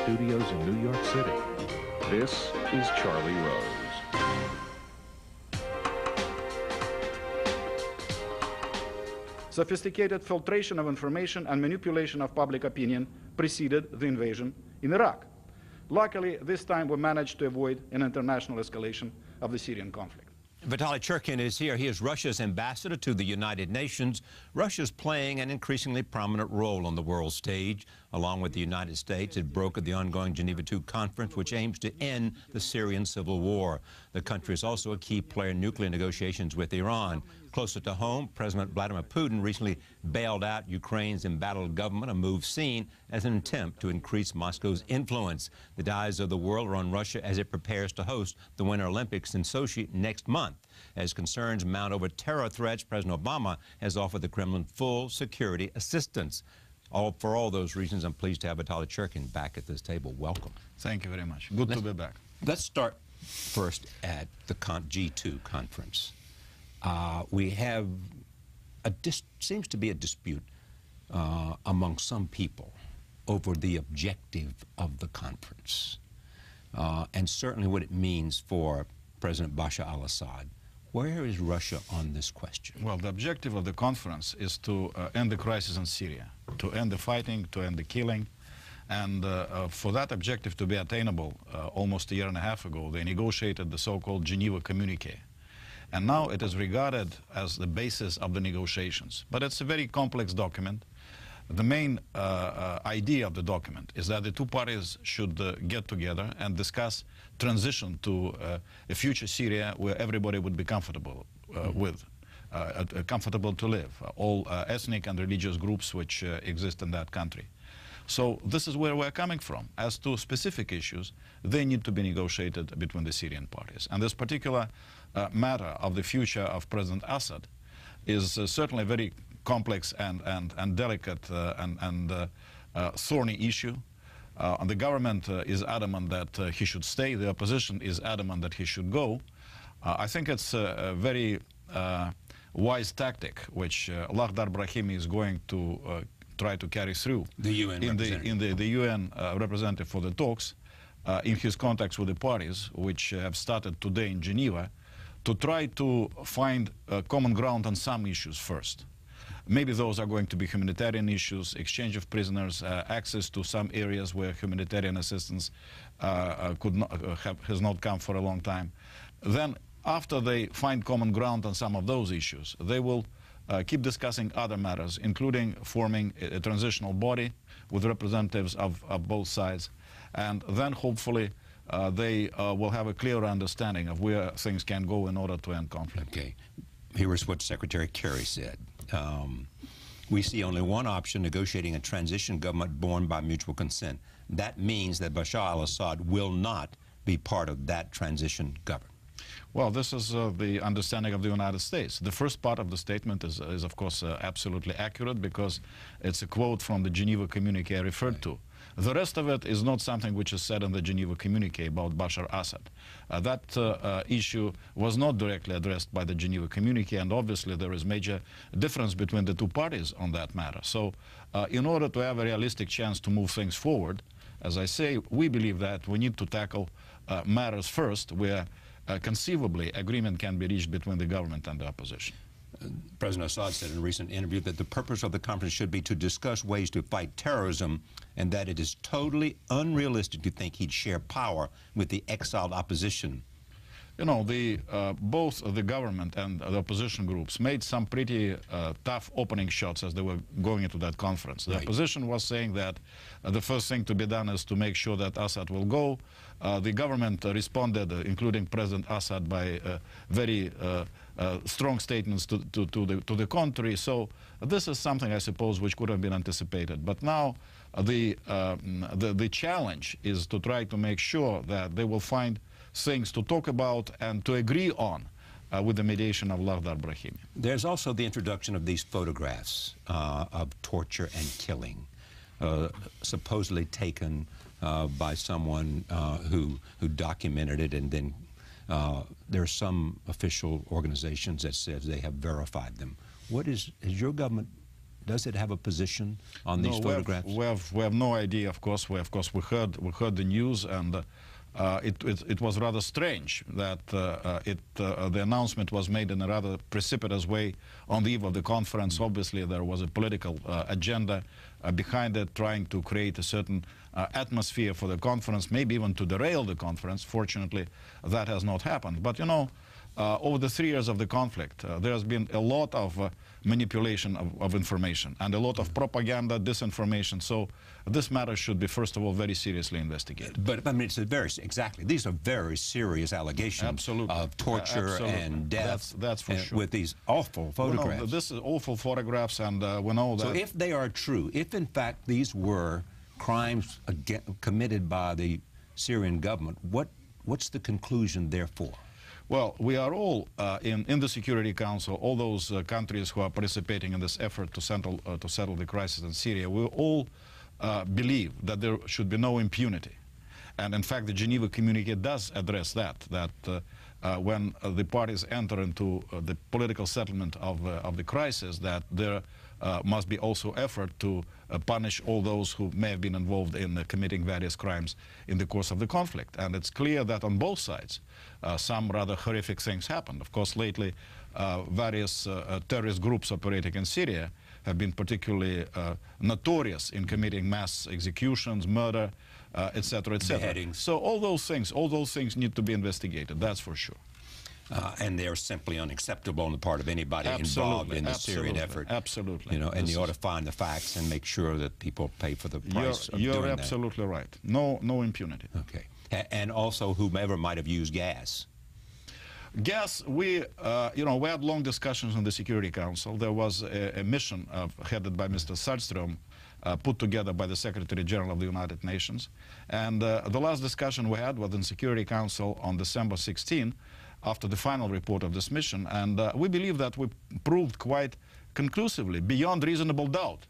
studios in New York City. This is Charlie Rose. Sophisticated filtration of information and manipulation of public opinion preceded the invasion in Iraq. Luckily, this time we managed to avoid an international escalation of the Syrian conflict. Vitaly Churkin is here. He is Russia's ambassador to the United Nations. Russia's playing an increasingly prominent role on the world stage. Along with the United States, it brokered the ongoing Geneva II conference, which aims to end the Syrian civil war. The country is also a key player in nuclear negotiations with Iran. Closer to home, President Vladimir Putin recently bailed out Ukraine's embattled government, a move seen as an attempt to increase Moscow's influence. The eyes of the world are on Russia as it prepares to host the Winter Olympics in Sochi next month. As concerns mount over terror threats, President Obama has offered the Kremlin full security assistance. For all those reasons, I'm pleased to have Vitaly Churkin back at this table. Welcome. Thank you very much. Good to be back. Let's start first at the G2 conference. We have seems to be a dispute among some people over the objective of the conference, and certainly what it means for President Bashar al-Assad. Where is Russia on this question? Well, the objective of the conference is to end the crisis in Syria, to end the fighting, to end the killing. And for that objective to be attainable, almost a year and a half ago, they negotiated the so-called Geneva Communique. And now it is regarded as the basis of the negotiations. But it's a very complex document. The main idea of the document is that the two parties should get together and discuss transition to a future Syria where everybody would be comfortable with, comfortable to live, all ethnic and religious groups which exist in that country. So this is where we're coming from. As to specific issues, they need to be negotiated between the Syrian parties. And this particular matter of the future of President Assad is certainly a very complex and delicate and thorny issue. And the government is adamant that he should stay. The opposition is adamant that he should go. I think it's a very wise tactic which Lakhdar Brahimi is going to try to carry through the UN the UN representative for the talks in his contacts with the parties, which have started today in Geneva, to try to find common ground on some issues first. Maybe those are going to be humanitarian issues, exchange of prisoners, access to some areas where humanitarian assistance has not come for a long time. Then, after they find common ground on some of those issues, they will keep discussing other matters, including forming a transitional body with representatives of both sides. And then, hopefully, they will have a clearer understanding of where things can go in order to end conflict. Okay. Here is what Secretary Kerry said. We see only one option, negotiating a transition government born by mutual consent. That means that Bashar al-Assad will not be part of that transition government. Well, this is the understanding of the United States. The first part of the statement is of course, absolutely accurate because it's a quote from the Geneva Communique I referred to. The rest of it is not something which is said in the Geneva Communique about Bashar Assad. That issue was not directly addressed by the Geneva Communique, and obviously there is major difference between the two parties on that matter. So in order to have a realistic chance to move things forward, as I say, we believe that we need to tackle matters first where conceivably agreement can be reached between the government and the opposition. President Assad said in a recent interview that the purpose of the conference should be to discuss ways to fight terrorism, and that it is totally unrealistic to think he'd share power with the exiled opposition. You know, both the government and the opposition groups made some pretty tough opening shots as they were going into that conference. The opposition was saying that the first thing to be done is to make sure that Assad will go. The government responded, including President Assad, by very strong statements to the contrary. So this is something, I suppose, which could have been anticipated. But now the challenge is to try to make sure that they will find things to talk about and to agree on with the mediation of Lakhdar Brahimi. There's also the introduction of these photographs of torture and killing, supposedly taken by someone who documented it, and then there are some official organizations that says they have verified them. Has your government does it have a position on these photographs? We have no idea. Of course, we heard the news, and it was rather strange that the announcement was made in a rather precipitous way on the eve of the conference. Obviously, there was a political agenda behind it, trying to create a certain atmosphere for the conference, maybe even to derail the conference. Fortunately, that has not happened. But you know, over the 3 years of the conflict, there has been a lot of manipulation of information and a lot of propaganda, disinformation. So this matter should be, first of all, very seriously investigated. But I mean, it's exactly. These are very serious allegations of torture and death. That's for sure. With these awful photographs. Well, no, this is awful photographs, and we know that. So if they are true, if in fact these were crimes committed by the Syrian government, what's the conclusion therefore? Well, we are all in the Security Council, all those countries who are participating in this effort to settle the crisis in Syria, we all believe that there should be no impunity. And in fact, the Geneva Communique does address that when the parties enter into the political settlement of the crisis, that there must be also effort to punish all those who may have been involved in committing various crimes in the course of the conflict. And it's clear that on both sides, some rather horrific things happened. Of course, lately, various terrorist groups operating in Syria have been particularly notorious in committing mass executions, murder, etc., etc. Beheadings. So all those things need to be investigated, that's for sure. And they're simply unacceptable on the part of anybody involved in the Syrian effort. Absolutely. You know, and you ought to find the facts and make sure that people pay for the price of doing that. You're absolutely right. No impunity. Okay. And also whomever might have used gas. Gas, we had long discussions in the Security Council. There was a mission headed by Mr. Sundström, put together by the Secretary General of the United Nations. And the last discussion we had was in Security Council on December 16, after the final report of this mission. And we believe that we proved quite conclusively, beyond reasonable doubt,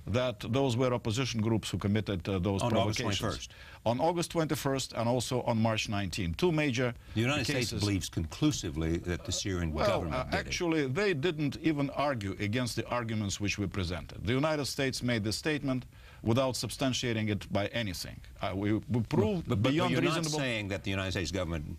that those were opposition groups who committed those provocations. On August 21st. On August 21st and also on March 19. Two major The United cases. States believes conclusively that the Syrian government did actually, they didn't even argue against the arguments which we presented. The United States made the statement without substantiating it by anything. We proved but beyond you're reasonable... not saying that the United States government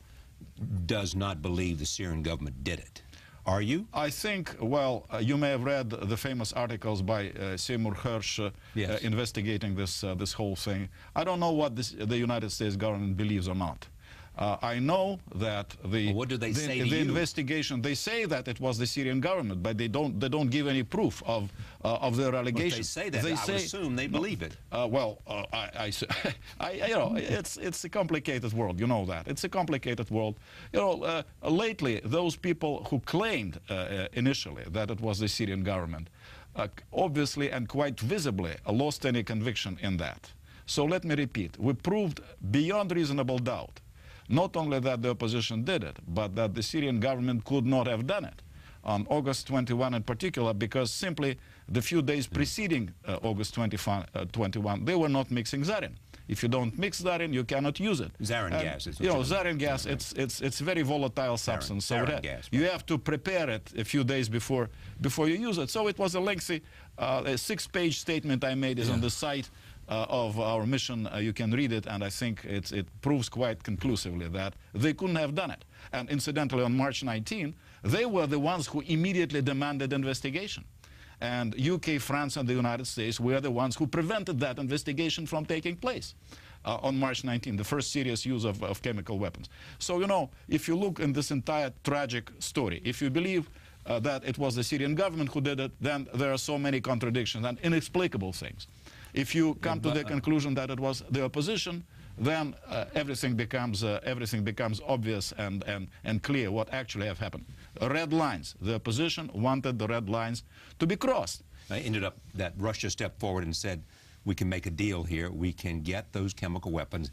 does not believe the Syrian government did it. Are you? I think, well, you may have read the famous articles by Seymour Hersh Yes. investigating this whole thing. I don't know what the United States government believes or not. I know that what do they say to you? investigation, they say that it was the Syrian government, but they don't give any proof of their allegations. Well, if they say that, I would assume they believe it. It's a complicated world. You know that it's a complicated world. You know, lately those people who claimed initially that it was the Syrian government, obviously and quite visibly lost any conviction in that. So let me repeat: we proved beyond reasonable doubt not only that the opposition did it, but that the Syrian government could not have done it on August 21 in particular, because simply the few days preceding August 21, they were not mixing sarin. If you don't mix sarin, you cannot use it. Sarin gas. You know, sarin gas, it's a very volatile substance. So you have to prepare it a few days before you use it. So it was a lengthy, a 6-page statement I made is on the site of our mission. You can read it, and I think it proves quite conclusively that they couldn't have done it. And incidentally, on March 19, they were the ones who immediately demanded investigation. And UK, France, and the United States were the ones who prevented that investigation from taking place on March 19, the first serious use of chemical weapons. So, you know, if you look in this entire tragic story, if you believe that it was the Syrian government who did it, then there are so many contradictions and inexplicable things. If you come to the conclusion that it was the opposition, then everything becomes obvious and clear what actually have happened. Red lines. The opposition wanted the red lines to be crossed. It ended up that Russia stepped forward and said, we can make a deal here. We can get those chemical weapons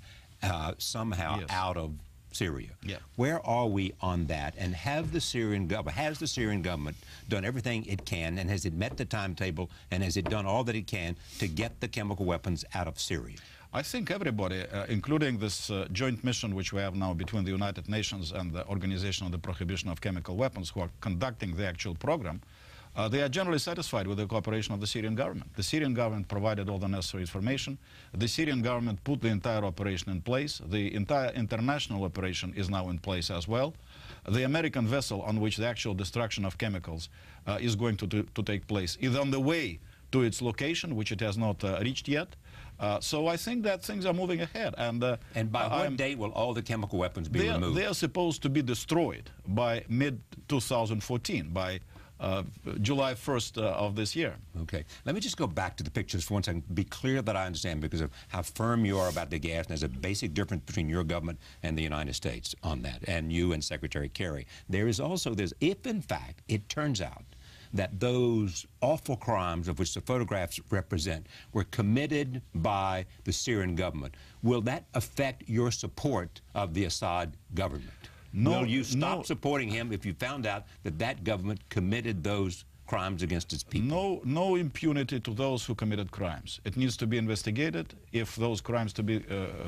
somehow out of Syria. Yeah. Where are we on that? And has the Syrian government done everything it can, and has it met the timetable, and has it done all that it can to get the chemical weapons out of Syria? I think everybody, including this joint mission which we have now between the United Nations and the Organization on the Prohibition of Chemical Weapons, who are conducting the actual program, they are generally satisfied with the cooperation of the Syrian government. The Syrian government provided all the necessary information. The Syrian government put the entire operation in place. The entire international operation is now in place as well. The American vessel on which the actual destruction of chemicals is going to take place is on the way to its location, which it has not reached yet. So I think that things are moving ahead. And by what date will all the chemical weapons be removed? They are supposed to be destroyed by mid-2014, by July 1st of this year. Okay. Let me just go back to the pictures for one second. Be clear that I understand, because of how firm you are about the gas, and there's a basic difference between your government and the United States on that, and you and Secretary Kerry. There is also this, if in fact it turns out that those awful crimes of which the photographs represent were committed by the Syrian government, will that affect your support of the Assad government? No, will you stop supporting him if you found out that that government committed those crimes against its people? No impunity to those who committed crimes. It needs to be investigated. If those crimes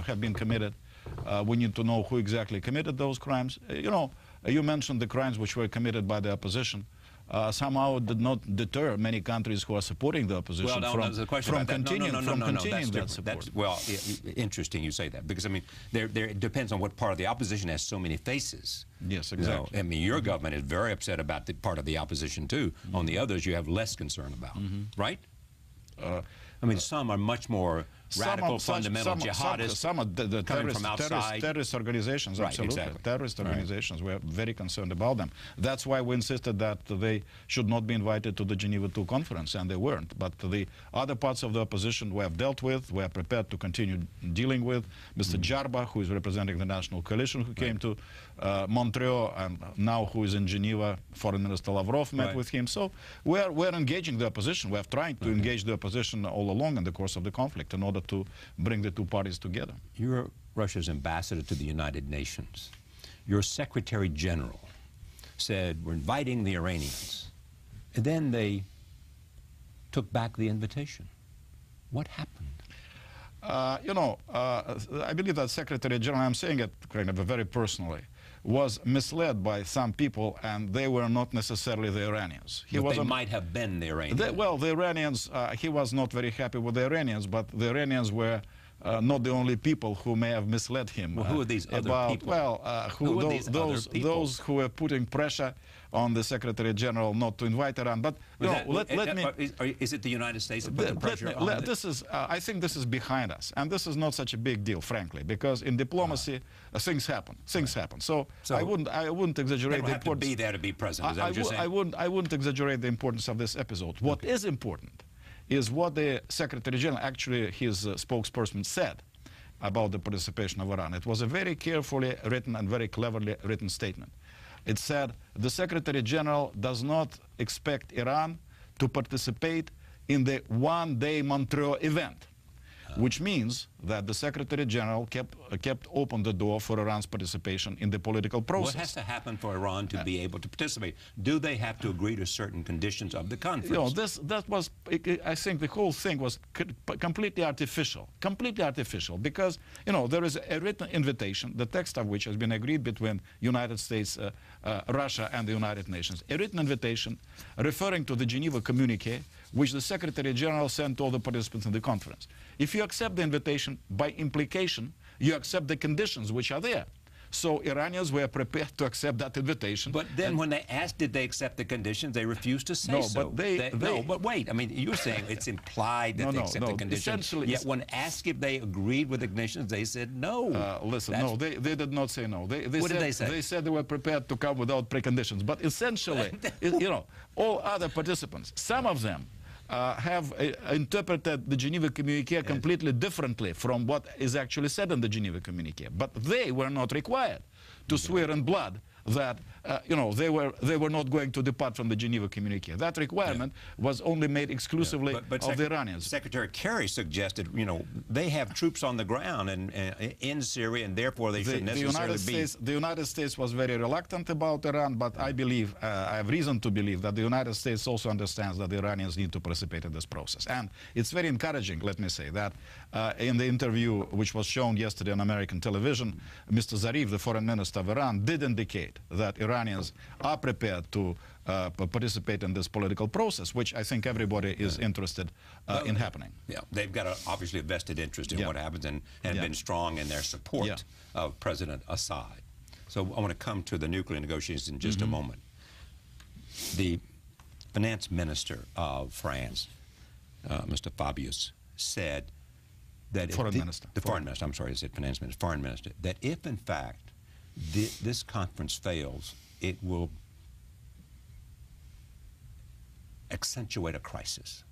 have been committed, we need to know who exactly committed those crimes. You know, you mentioned the crimes which were committed by the opposition. Somehow did not deter many countries who are supporting the opposition from continuing that support. Well, interesting you say that, because I mean, it depends on what part of the opposition has so many faces. Yes, exactly. You know, I mean, your government is very upset about the part of the opposition too. On the others, you have less concern about, right? I mean, some are much more radical, fundamental jihadists. Some of the terrorist organizations, right, absolutely. Exactly. Terrorist organizations, we're very concerned about them. That's why we insisted that they should not be invited to the Geneva II conference, and they weren't. But the other parts of the opposition we have dealt with, we are prepared to continue dealing with. Mr. Jarba, who is representing the National Coalition, who came to Montreal, and now who is in Geneva, Foreign Minister Lavrov met with him. So we're engaging the opposition. We're trying to engage the opposition all along in the course of the conflict in order to bring the two parties together. You're Russia's ambassador to the United Nations. Your Secretary General said, we're inviting the Iranians. And then they took back the invitation. What happened? You know, I believe that Secretary General, I'm saying it kind of very personally, was misled by some people, and they were not necessarily the Iranians. They might have been the Iranians. The Iranians, he was not very happy with the Iranians, but the Iranians were not the only people who may have misled him. Well, who are these other people? Well, those who were putting pressure on the Secretary General not to invite Iran. But is it the United States that put the pressure on this? I think this is behind us, and this is not such a big deal, frankly, because in diplomacy things happen. Things happen. So I wouldn't exaggerate the importance. They don't have to be there to be present. Is that what you're saying? I wouldn't exaggerate the importance of this episode. What is important is what the Secretary General, actually his spokesperson, said about the participation of Iran. It was a very carefully written and very cleverly written statement. It said the Secretary General does not expect Iran to participate in the one-day Montreal event, which means that the Secretary General kept open the door for Iran's participation in the political process. What has to happen for Iran to be able to participate? Do they have to agree to certain conditions of the conference? You know, I think the whole thing was completely artificial. Completely artificial, because, you know, there is a written invitation, the text of which has been agreed between United States, Russia, and the United Nations. A written invitation referring to the Geneva communique, which the Secretary General sent to all the participants in the conference. If you accept the invitation, by implication, you accept the conditions which are there. So Iranians were prepared to accept that invitation. But then when they asked did they accept the conditions, they refused to say so. No, but wait, I mean, you're saying it's implied that they accept the conditions. Yet when asked if they agreed with the conditions, they said no. Listen, no, they did not say no. What did they say? They said they were prepared to come without preconditions. But essentially, you know, all other participants, some of them have interpreted the Geneva communique completely differently from what is actually said in the Geneva communique. But they were not required to swear in blood that you know, they were not going to depart from the Geneva communique. That requirement was only made exclusively of the Iranians. Secretary Kerry suggested, you know, they have troops on the ground in Syria, and therefore they shouldn't necessarily be. The United States was very reluctant about Iran, but I believe, I have reason to believe that the United States also understands that the Iranians need to participate in this process. And it's very encouraging, let me say, that in the interview which was shown yesterday on American television, Mr. Zarif, the foreign minister of Iran, did indicate demonstrate that Iranians are prepared to participate in this political process, which I think everybody is interested in happening. Yeah, they've got obviously a vested interest in what happens and have been strong in their support of President Assad. So I want to come to the nuclear negotiations in just a moment. The finance minister of France, Mr. Fabius, said that foreign minister, I'm sorry, I said finance minister, foreign minister, that if in fact this conference fails, it will accentuate a crisis.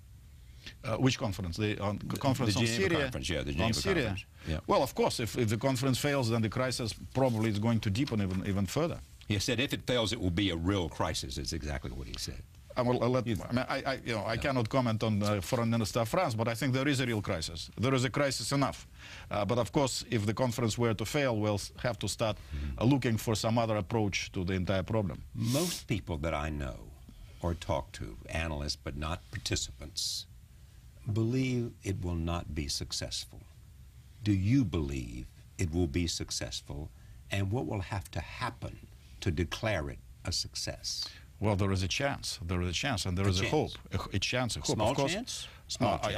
Which conference? The conference on Syria? Conference, yeah, the Geneva conference. Yeah. Well, of course, if the conference fails, then the crisis probably is going to deepen even further. He said if it fails, it will be a real crisis. Is exactly what he said. I cannot comment on the foreign minister of France, but I think there is a real crisis. There is a crisis enough. But of course, if the conference were to fail, we'll have to start looking for some other approach to the entire problem. Most people that I know or talk to, analysts but not participants, believe it will not be successful. Do you believe it will be successful, and what will have to happen to declare it a success? Well, there is a chance. There is a chance, and there is a hope. A chance, a hope. Small of course, chance? Small chance.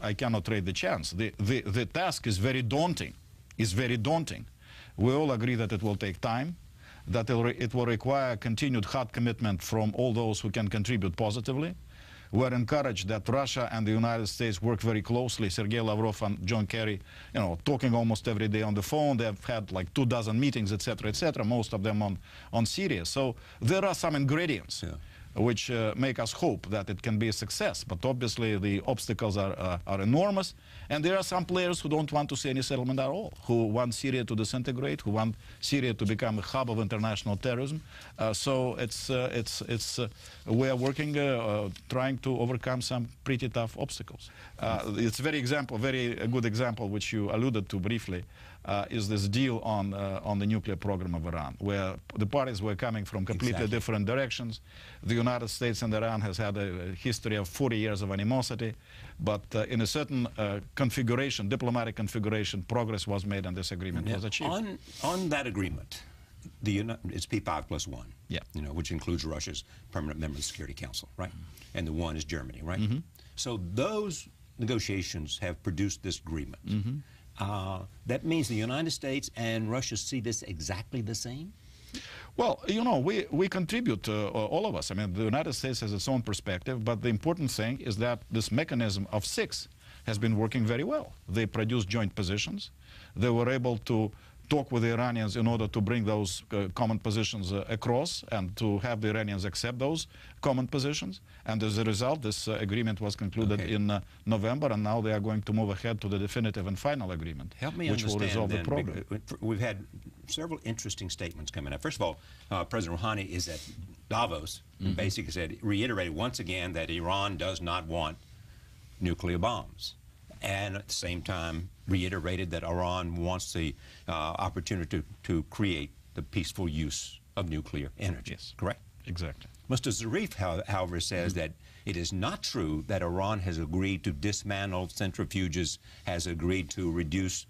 I cannot trade the chance. The task is very daunting. We all agree that it will take time, that it will require continued hard commitment from all those who can contribute positively. We're encouraged that Russia and the United States work very closely. Sergei Lavrov and John Kerry, talking almost every day on the phone. They've had like 24 meetings, etc., most of them on Syria. So there are some ingredients which make us hope that it can be a success. But obviously the obstacles are enormous. And there are some players who don't want to see any settlement at all, who want Syria to disintegrate, who want Syria to become a hub of international terrorism. So we are working, trying to overcome some pretty tough obstacles. It's a very good example, which you alluded to briefly, is this deal on the nuclear program of Iran, where the parties were coming from completely different directions. The United States and Iran has had a history of 40 years of animosity, but in a certain configuration, diplomatic configuration, progress was made and this agreement was achieved. On that agreement, it's P5+1, which includes Russia's permanent member of the Security Council, right? And the one is Germany, right? So those negotiations have produced this agreement. That means the United States and Russia see this exactly the same? Well, we contribute, all of us. I mean, the United States has its own perspective, but the important thing is that this mechanism of 6 has been working very well. They produced joint positions. They were able to talk with the Iranians in order to bring those common positions across and to have the Iranians accept those common positions. And as a result, this agreement was concluded in November, and now they are going to move ahead to the definitive and final agreement, which will resolve the problem. We've had several interesting statements coming up. First of all, President Rouhani is at Davos and basically reiterated once again that Iran does not want nuclear bombs. And at the same time reiterated that Iran wants the opportunity to create the peaceful use of nuclear energy. Yes. Correct? Exactly. Mr. Zarif, however, says that it is not true that Iran has agreed to dismantle centrifuges, has agreed to reduce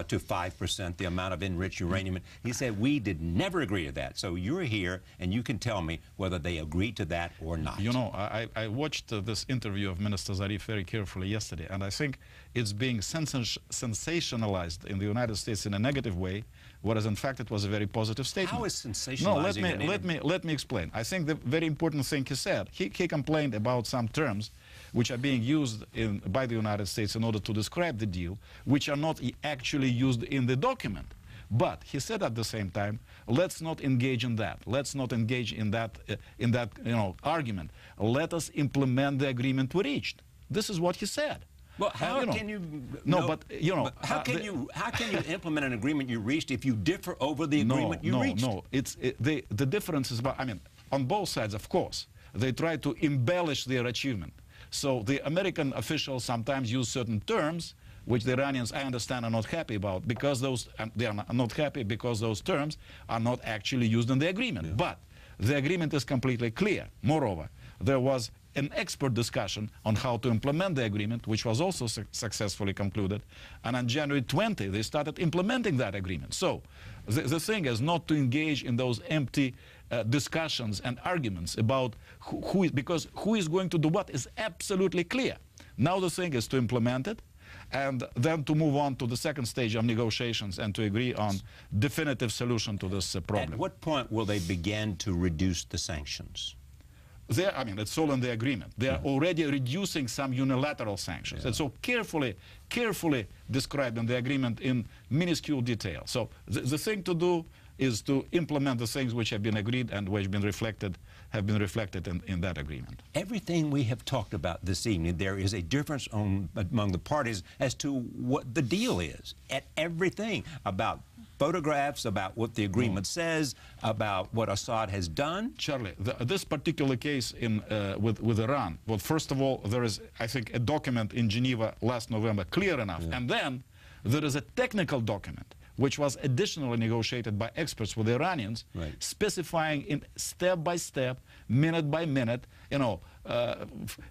to 5% the amount of enriched uranium. He said, we did never agree to that. So you're here, and you can tell me whether they agreed to that or not. I watched this interview of Minister Zarif very carefully yesterday, and I think it's being sensationalized in the United States in a negative way, whereas in fact it was a very positive statement. How is sensationalizing? No, let me explain. I think the very important thing he said, he complained about some terms which are being used by the United States in order to describe the deal, which are not actually used in the document. But he said at the same time, let's not engage in that. Let's not engage in that argument. Let us implement the agreement we reached. This is what he said. Well, how can you? How can you implement an agreement you reached if you differ over the agreement you reached? The difference is about. I mean, on both sides, of course, they try to embellish their achievement. So the American officials sometimes use certain terms which the Iranians, I understand, are not happy about because they are not happy because those terms are not actually used in the agreement. But the agreement is completely clear. Moreover, there was an expert discussion on how to implement the agreement, which was also successfully concluded. And on January 20, they started implementing that agreement. So the thing is not to engage in those empty discussions and arguments about because who is going to do what is absolutely clear. Now the thing is to implement it, and then to move on to the second stage of negotiations and to agree on definitive solution to this problem. At what point will they begin to reduce the sanctions? I mean, it's all in the agreement. They are already reducing some unilateral sanctions. Yeah. And so carefully described in the agreement in minuscule detail. So the thing to do is to implement the things which have been agreed and which have been reflected in that agreement. Everything we have talked about this evening, there is a difference among the parties as to what the deal is. At everything, about photographs, about what the agreement says, about what Assad has done. Charlie, this particular case with Iran, well, first of all, there is, I think, a document in Geneva last November clear enough. Yeah. And then there is a technical document which was additionally negotiated by experts with the Iranians, right, specifying in step by step, minute by minute, you know,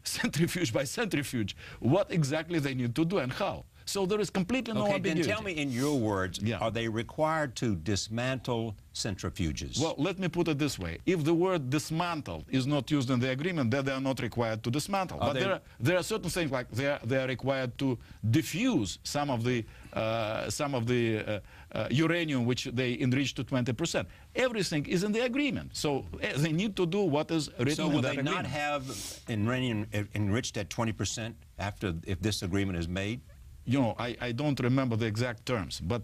centrifuge by centrifuge, what exactly they need to do and how. So there is completely no ambiguity. Then tell me in your words, are they required to dismantle centrifuges? Well, let me put it this way. If the word dismantle is not used in the agreement, then they are not required to dismantle. But there are certain things like they are required to diffuse some of the uranium which they enrich to 20%. Everything is in the agreement. So they need to do what is written in that agreement. So will they not have uranium enriched at 20% if this agreement is made? You know, I don't remember the exact terms, but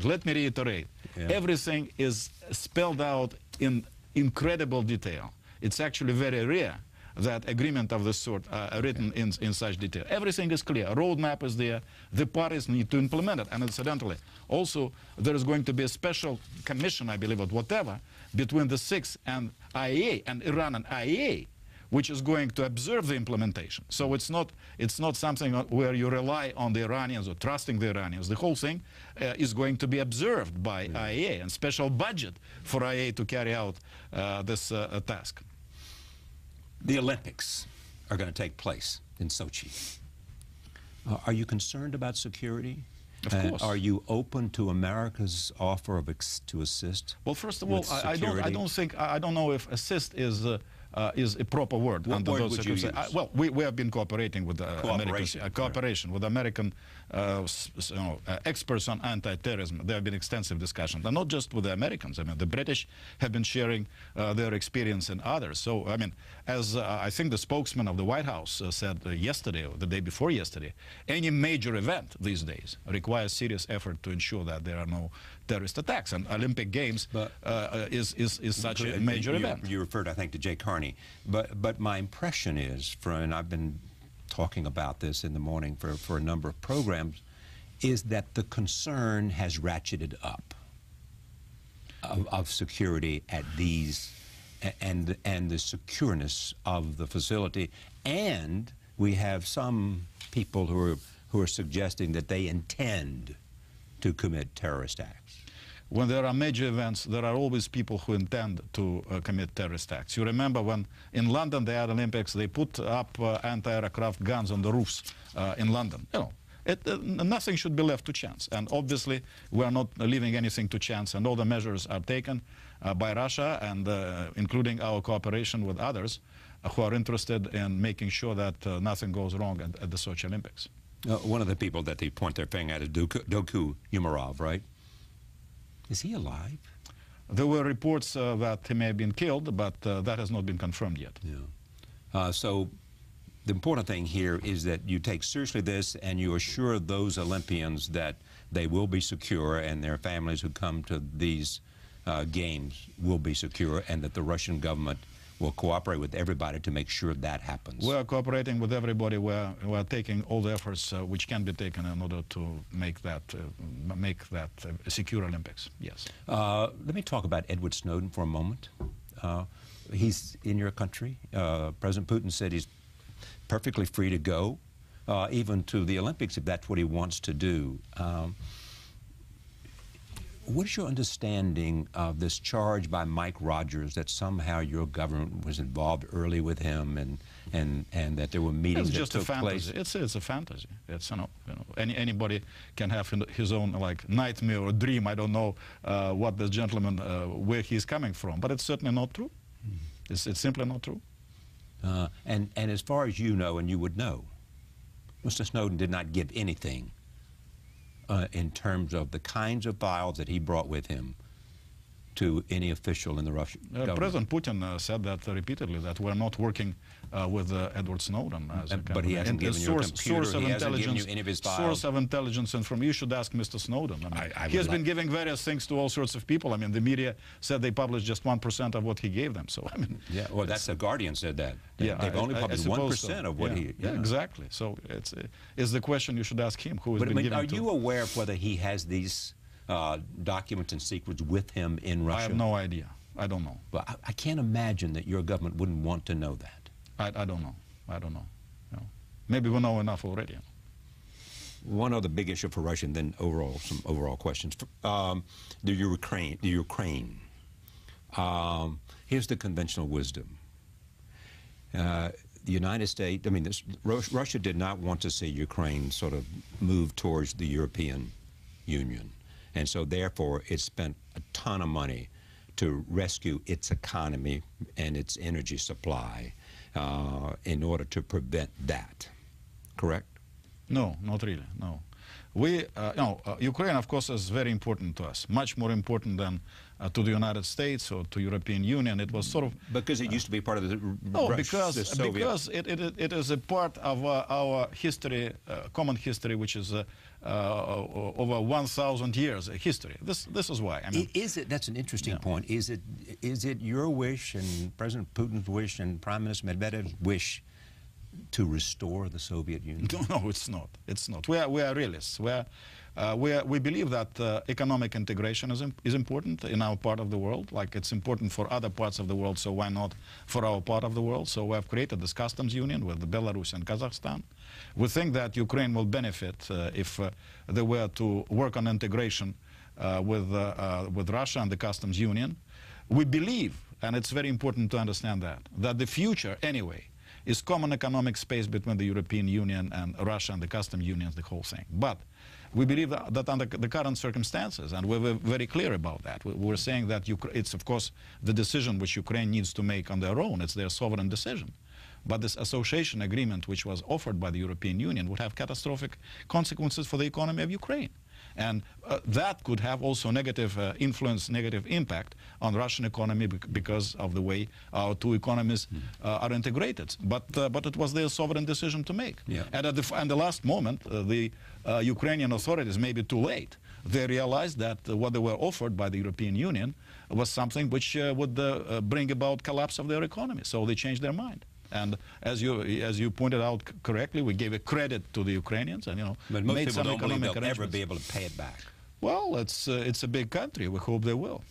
let me reiterate. Yeah. Everything is spelled out in incredible detail. It's actually very rare that agreement of this sort are written in such detail. Everything is clear. A roadmap is there. The parties need to implement it. And incidentally, also, there is going to be a special commission, I believe, or whatever, between the six and IAEA and Iran and IAEA, which is going to observe the implementation. So it's not something where you rely on the Iranians or trusting the Iranians. The whole thing is going to be observed by IAEA, and special budget for IAEA to carry out this task. The Olympics are going to take place in Sochi. Are you concerned about security? Of course. Are you open to America's offer to assist? Well, first of all, I don't know if assist is a proper word. What word would you use? Well, we have been cooperating with cooperation with American experts on anti-terrorism. There have been extensive discussions, and not just with the Americans. I mean, the British have been sharing their experience and others. So, I mean, as I think the spokesman of the White House said yesterday, or the day before yesterday, any major event these days requires serious effort to ensure that there are no terrorist attacks, and Olympic Games is such a major event. You referred, I think, to Jay Carney, but my impression is, and I've been talking about this in the morning for a number of programs, is that the concern has ratcheted up of security at these, and the secureness of the facility, and we have some people who are suggesting that they intend to commit terrorist acts. When there are major events, there are always people who intend to commit terrorist acts. You remember when in London they had Olympics, they put up anti-aircraft guns on the roofs in London. You know, nothing should be left to chance. And obviously, we are not leaving anything to chance. And all the measures are taken by Russia, and including our cooperation with others who are interested in making sure that nothing goes wrong at the Sochi Olympics. One of the people that they point their finger at is Doku Umarov, right? Is he alive? There were reports that he may have been killed, but that has not been confirmed yet. Yeah. So the important thing here is that you take seriously this and you assure those Olympians that they will be secure and their families who come to these games will be secure, and that the Russian government will cooperate with everybody to make sure that happens. We are cooperating with everybody. We are taking all the efforts which can be taken in order to make that a secure Olympics. Yes. Let me talk about Edward Snowden for a moment. He's in your country. President Putin said he's perfectly free to go, even to the Olympics, if that's what he wants to do. What is your understanding of this charge by Mike Rogers that somehow your government was involved early with him and that there were meetings that took place? It's a fantasy. It's anybody can have his own like nightmare or dream. I don't know what this gentleman where he's coming from, but it's certainly not true. It's simply not true. And as far as you know, and you would know, Mr. Snowden did not give anything in terms of the kinds of files that he brought with him to any official in the Russian government. President Putin said that repeatedly, that we're not working with Edward Snowden. But he hasn't given you a computer, he hasn't given you any of his files. Source of intelligence information. You should ask Mr. Snowden. He has been giving various things to all sorts of people. I mean, the media said they published just 1% of what he gave them. So, I mean... Yeah, well, that's The Guardian said that. Yeah, they've only published 1% of what he... Yeah, exactly. So, it's the question you should ask him, who has been giving Are you aware of whether he has these documents and secrets with him in Russia? I have no idea. I don't know. Well, I can't imagine that your government wouldn't want to know that. I don't know. I don't know. No. Maybe we know enough already. One other big issue for Russia, and then some overall questions. The Ukraine. Here's the conventional wisdom. The United States, I mean, Russia did not want to see Ukraine sort of move towards the European Union. And so, therefore, it spent a ton of money to rescue its economy and its energy supply in order to prevent that. Correct? No, not really, no. Ukraine, of course, is very important to us, much more important than to the United States or to European Union. It was sort of... Because it used to be part of the Soviet... Because it is a part of our history, common history, which is over 1,000 years history. This is why. I mean, that's an interesting point. Is it your wish and President Putin's wish and Prime Minister Medvedev's wish to restore the Soviet Union? No, it's not. It's not. We are realists. We believe that economic integration is important in our part of the world, like it's important for other parts of the world, so why not for our part of the world? So we have created this customs union with Belarus and Kazakhstan. We think that Ukraine will benefit if they were to work on integration with Russia and the customs union. We believe, and it's very important to understand that the future, anyway, is common economic space between the European Union and Russia and the customs unions, the whole thing. But we believe that under the current circumstances, and we're very clear about that, we're saying that it's, of course, the decision which Ukraine needs to make on their own. It's their sovereign decision. But this association agreement, which was offered by the European Union, would have catastrophic consequences for the economy of Ukraine. And that could have also negative influence, negative impact on the Russian economy because of the way our two economies are integrated. But it was their sovereign decision to make. Yeah. And at the last moment, the Ukrainian authorities, maybe too late, they realized that what they were offered by the European Union was something which would bring about collapse of their economy. So they changed their mind. And as you pointed out correctly, we gave a credit to the Ukrainians, and but most people don't believe they'll ever be able to pay it back. Well, it's a big country. We hope they will.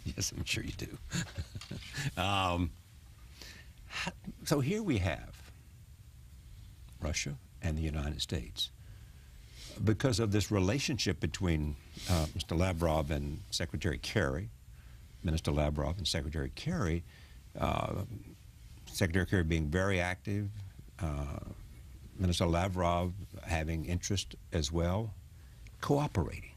Yes, I'm sure you do. So here we have Russia and the United States. Because of this relationship between Mr. Lavrov and Secretary Kerry, Minister Lavrov and Secretary Kerry, Secretary Kerry being very active, Minister Lavrov having interest as well, cooperating.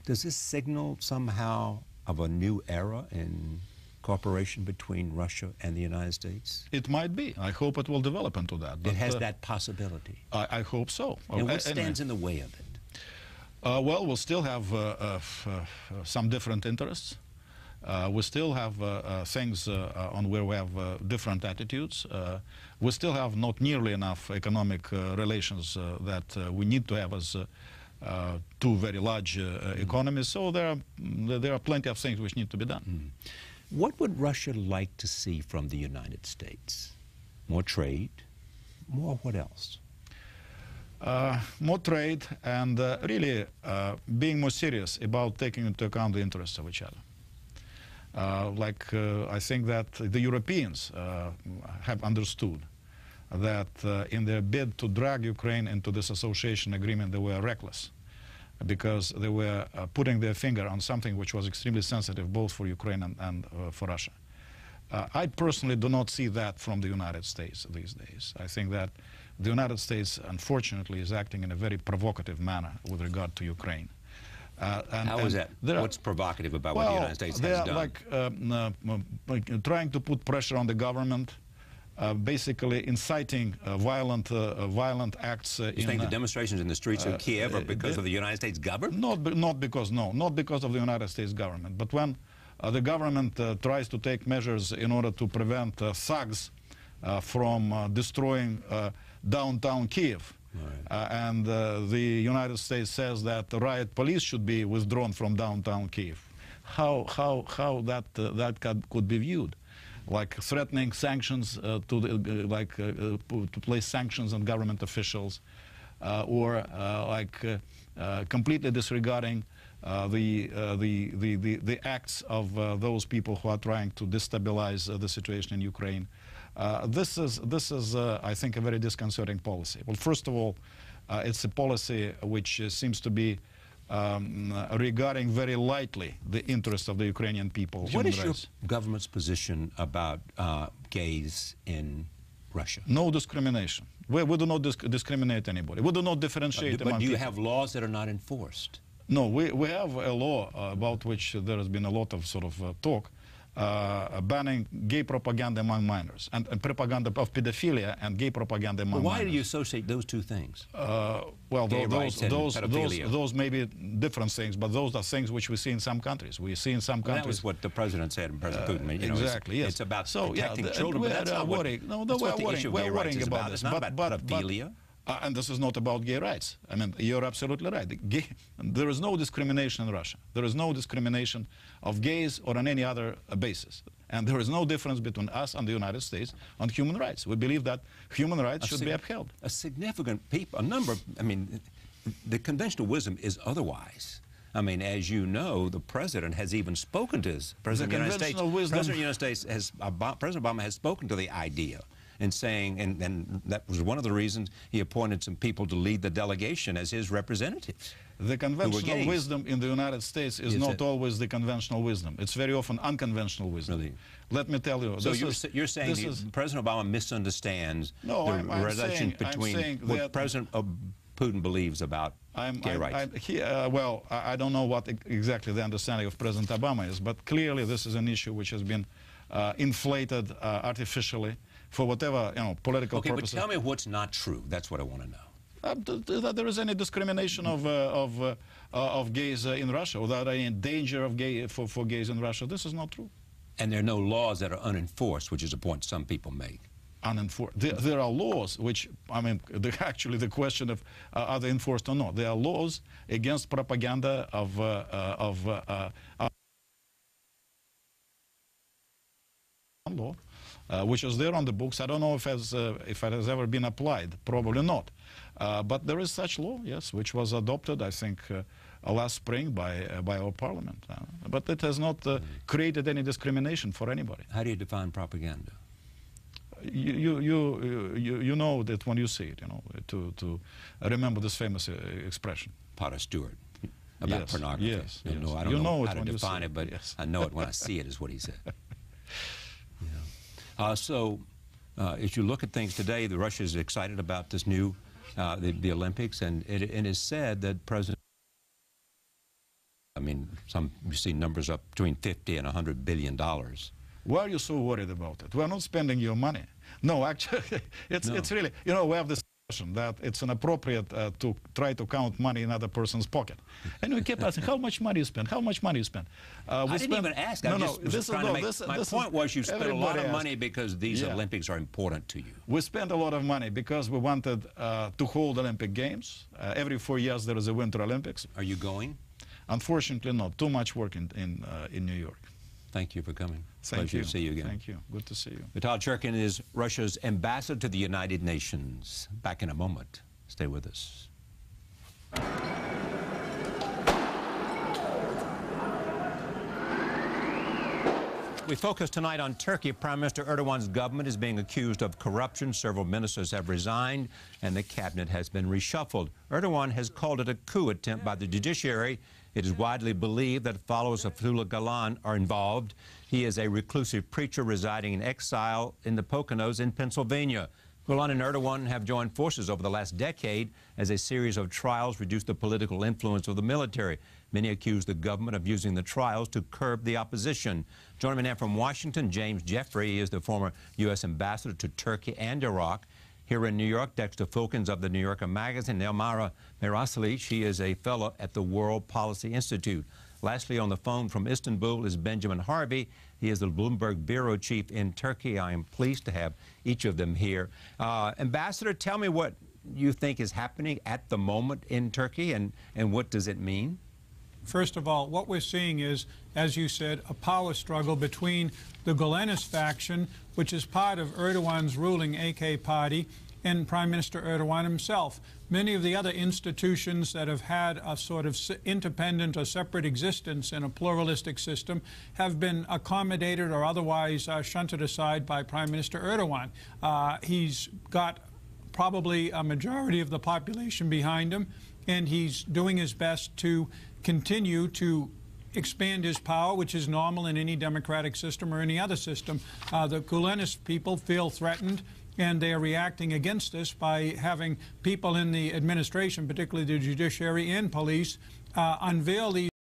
Does this signal somehow of a new era in cooperation between Russia and the United States? It might be. I hope it will develop into that. It has that possibility. I hope so. And what stands in the way of it? Well, we'll still have some different interests. We still have things on where we have different attitudes. We still have not nearly enough economic relations that we need to have as two very large economies. So there are plenty of things which need to be done. What would Russia like to see from the United States? More trade? More what else? More trade and really being more serious about taking into account the interests of each other. I think that the Europeans have understood that in their bid to drag Ukraine into this association agreement, they were reckless. because they were putting their finger on something which was extremely sensitive both for Ukraine and for Russia. I personally do not see that from the United States these days. I think that the United States, unfortunately, is acting in a very provocative manner with regard to Ukraine. How is that? What's provocative about what the United States has done? Like trying to put pressure on the government, basically inciting violent acts. You think the demonstrations in the streets of Kiev are because of the United States government? Not because of the United States government. But when the government tries to take measures in order to prevent thugs from destroying downtown Kiev, right. And the United States says that the riot police should be withdrawn from downtown Kiev, how that could be viewed? Like threatening sanctions to place sanctions on government officials, or completely disregarding the acts of those people who are trying to destabilize the situation in Ukraine. This is I think, a very disconcerting policy. Well, first of all, it's a policy which seems to be regarding very lightly the interests of the Ukrainian people. What is your government's position about gays in Russia? No discrimination. We do not discriminate anybody. We do not differentiate among But do you people. have laws that are not enforced? No, we have a law about which there has been a lot of sort of talk, banning gay propaganda among minors and propaganda of pedophilia and gay propaganda among minors. Why do you associate those two things? Well, those may be different things, but those are things which we see in some countries. We see in some countries. That was what the president said, and President Putin. You know, exactly. Yes. It's about protecting children, but that's not what the issue of gay rights is about. It's not about pedophilia. And this is not about gay rights. I mean, you're absolutely right. There is no discrimination in Russia. There is no discrimination of gays or on any other basis. And there is no difference between us and the United States on human rights. We believe that human rights should be upheld. A significant number, I mean, the conventional wisdom is otherwise. I mean, as you know, the president has even spoken to his President of the United States. President of the United States President Obama has spoken to the idea and saying, and that was one of the reasons he appointed some people to lead the delegation as his representatives. The conventional wisdom in the United States is not always the conventional wisdom. It's very often unconventional wisdom. Really? Let me tell you. So you're saying President Obama misunderstands the relation between what President Putin believes about gay rights? Well, I don't know what exactly the understanding of President Obama is, but clearly this is an issue which has been inflated artificially for whatever political purposes. But tell me what's not true. That's what I want to know. That there is any discrimination of gays in Russia, without any danger of for gays in Russia. This is not true. And there are no laws that are unenforced, which is a point some people make. Unenforced. There are laws which, I mean, actually the question of are they enforced or not. There are laws against propaganda of law, which is there on the books. I don't know if it has ever been applied. Probably not. But there is such law, yes, which was adopted, I think, last spring by our parliament. But it has not created any discrimination for anybody. How do you define propaganda? You know that when you see it, to remember this famous expression. Potter Stewart about pornography. Yes. I don't know how to define it, but I know it when I see it, is what he said. So, as you look at things today, Russia is excited about this new, the Olympics, and it is said that President, I mean, you see numbers up between $50 and $100 billion. Why are you so worried about it? We're not spending your money. No, actually, it's really, we have this discussion that it's inappropriate to try to count money in other person's pocket. And we keep asking, how much money you spend? How much money you spend? I didn't even ask. My point was you spent a lot of money because these Olympics are important to you. We spent a lot of money because we wanted to hold Olympic Games. Every 4 years there is a Winter Olympics. Are you going? Unfortunately not. Too much work in New York. Thank you for coming. Pleasure to see you again. Thank you. Good to see you. Vitaly Churkin is Russia's ambassador to the United Nations. Back in a moment. Stay with us. We focus tonight on Turkey. Prime Minister Erdogan's government is being accused of corruption. Several ministers have resigned, and the cabinet has been reshuffled. Erdogan has called it a coup attempt by the judiciary. It is widely believed that followers of Fethullah Gulen are involved. He is a reclusive preacher residing in exile in the Poconos in Pennsylvania. Gulen and Erdogan have joined forces over the last decade as a series of trials reduced the political influence of the military. Many accuse the government of using the trials to curb the opposition. Joining me now from Washington, James Jeffrey. He is the former U.S. ambassador to Turkey and Iraq. Here in New York, Dexter Fulkins of the New Yorker magazine, Elmira Merasli. She is a fellow at the World Policy Institute. Lastly, on the phone from Istanbul is Benjamin Harvey. He is the Bloomberg bureau chief in Turkey. I am pleased to have each of them here. Ambassador, tell me what you think is happening at the moment in Turkey, and what does it mean? First of all, what we're seeing is, as you said, a power struggle between the Gülenist faction, which is part of Erdogan's ruling AK party, and Prime Minister Erdogan himself. Many of the other institutions that have had a sort of independent or separate existence in a pluralistic system have been accommodated or otherwise shunted aside by Prime Minister Erdogan. He's got probably a majority of the population behind him, and he's doing his best to continue to expand his power, which is normal in any democratic system or any other system. The Gülenist people feel threatened, and they are reacting against this by having people in the administration, particularly the judiciary and police, unveil these